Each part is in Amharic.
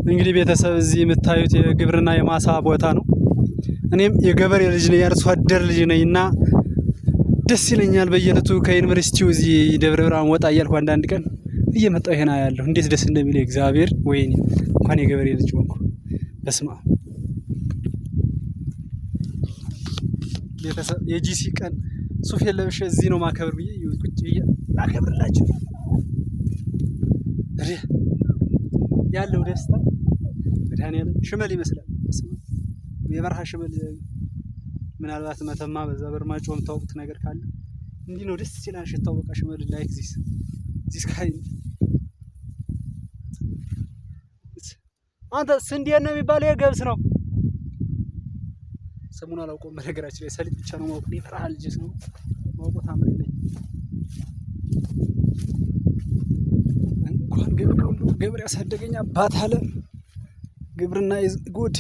እንግዲህ ቤተሰብ እዚህ የምታዩት የግብርና የማሳ ቦታ ነው። እኔም የገበሬ ልጅ ነኝ፣ የአርሶ አደር ልጅ ነኝና ደስ ይለኛል። በየዕለቱ ከዩኒቨርሲቲው እዚህ ደብረ ብርሃን ወጣ እያልኩ አንዳንድ ቀን እየመጣሁ ይሄን አያለሁ። እንዴት ደስ እንደሚል እግዚአብሔር። ወይኔ እንኳን የገበሬ ልጅ ሆንኩ። በስመ አብ። ቤተሰብ የጂሲ ቀን ሱፍ ለብሼ እዚህ ነው ማከብር ብዬ ቁጭ ብዬ ላከብርላችሁ ያለው ደስታ መድኃኒዓለም ሽመል ይመስላል። የበረሃ ሽመል ምናልባት መተማ በዛ በርማጮም ታውቁት ነገር ካለ እንዲህ ነው ደስ ይላል ሽታው። በቃ ሽመል ላይክ ዚስ ካይ አንተ ስንዴ ነው የሚባለው የገብስ ነው ስሙን አላውቀውም። በነገራችን ላይ ሰሊጥ ብቻ ነው ማውቀው። የበረሃ ልጅ ነው ማውቀው። ታምሪ ነኝ እንኳን ገበሬ ያሳደገኝ አባት አለ። ግብርና ኢዝ ጉድ።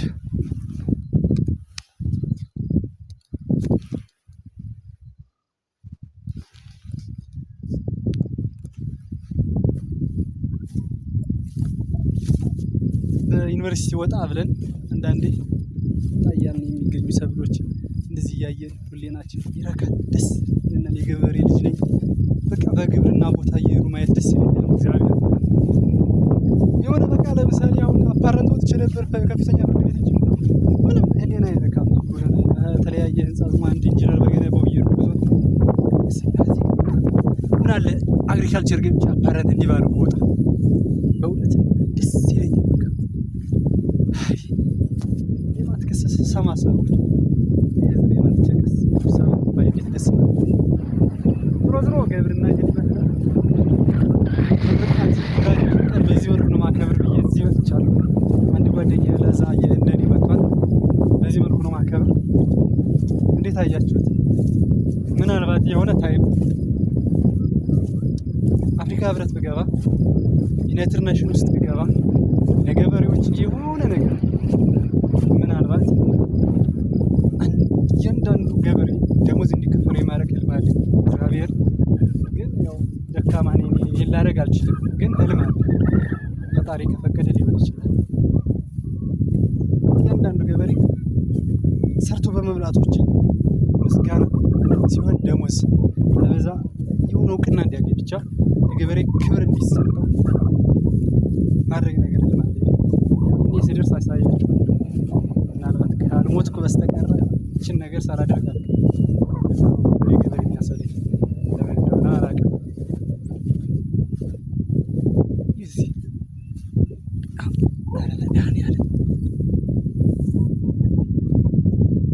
በዩኒቨርሲቲ ወጣ ብለን አንዳንዴ ታያን የሚገኙ ሰብሎች እንደዚህ እያየን ሁሌናችን ይረካል። ደስ ይለናል። የገበሬ ልጅ ነኝ። በቃ በግብርና ቦታ እየሄዱ ማየት ደስ ይለኛል። እግዚአብሔር የሆነ በቃ ለምሳሌ አሁን አፓረንት ወጥቼ ነበር ከፍተኛ ፍርድ ቤት እንጂ ምንም ህሊና አይረካም። የተለያየ ህንጻ አንድ ኢንጂነር በገነባው እየሄዱ ምን አለ አግሪካልቸር ገብቼ አፓረንት እንዲባሉ ቦታ በእውነት ደስ ይለኛል። በቃ የማትከሰስ ሰማሰቡ የማትቸከስ ሰው ባይቤት ደስ ዝሮ ግብርና በዚህ ወር ነው ማከብር ብዬ እዚህ መጥቻለሁ። አንድ ጓደኛዬ ለዛ የእንደኔ መጥቷል። በዚህ መልኩ ነው ማከብር። እንዴት አያችሁት? ምናልባት የሆነ ታይም አፍሪካ ህብረት ብገባ ዩናይትድ ኔሽን ውስጥ ብገባ ለገበሬዎች የሆነ ነገር ምናልባት እያንዳንዱ ገበሬ ደሞዝ እንዲከፈሉ የማድረግ ህልም አለኝ። እግዚአብሔር ግን ያው ደካማ ነኝ፣ ይሄን ላደርግ አልችልም። ግን ህልም አለ። ፈጣሪ ከፈቀደ ሊሆን ይችላል። እያንዳንዱ ገበሬ ሰርቶ በመብላት ብቻ ምስጋና ሲሆን ደሞዝ ለበዛ የሆነ እውቅና እንዲያገኝ ብቻ የገበሬ ክብር እንዲሰጠው ማድረግ ነገር ህልም አለኝ። እኔ ስደርስ አሳያችኋለሁ። ምናልባት ካልሞትኩ በስተቀር ይህችን ነገር ሳላደርግ አልቀርም። የገበሬ የሚያሰለኝ ለምን እንደሆነ አላውቅም።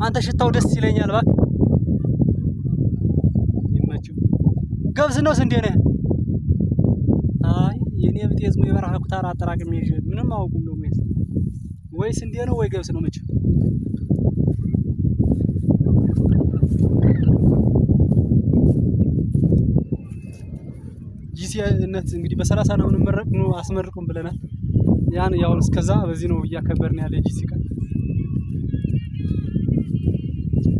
አንተ ሽታው ደስ ይለኛል። እባክህ ይመችው። ገብስ ነው ስንዴ ነህ? አይ የኔ ብጤዝሙ የበረሃ ኩታራ አጠራቅሜ ይዤ ምንም አውቁም ነው ወይ ስንዴ ነው ወይ ገብስ ነው መቼም። ጂሲነት እንግዲህ በ30 ነው የምንመረቅ ነው አስመርቁም ብለናል። ያን ያው እስከዛ በዚህ ነው እያከበርን ያለ ጂሲ ቀን።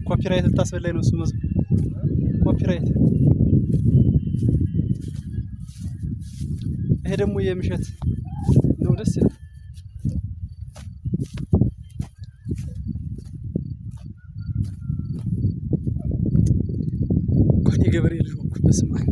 ኮፒራይት ልታስበላኝ ነው እሱ መዝሙ ኮፒራይት። ይሄ ደግሞ የምሸት ነው ደስ ይላል። እንኳን የገበሬ ልጅ ሆንኩ። በስመ አብ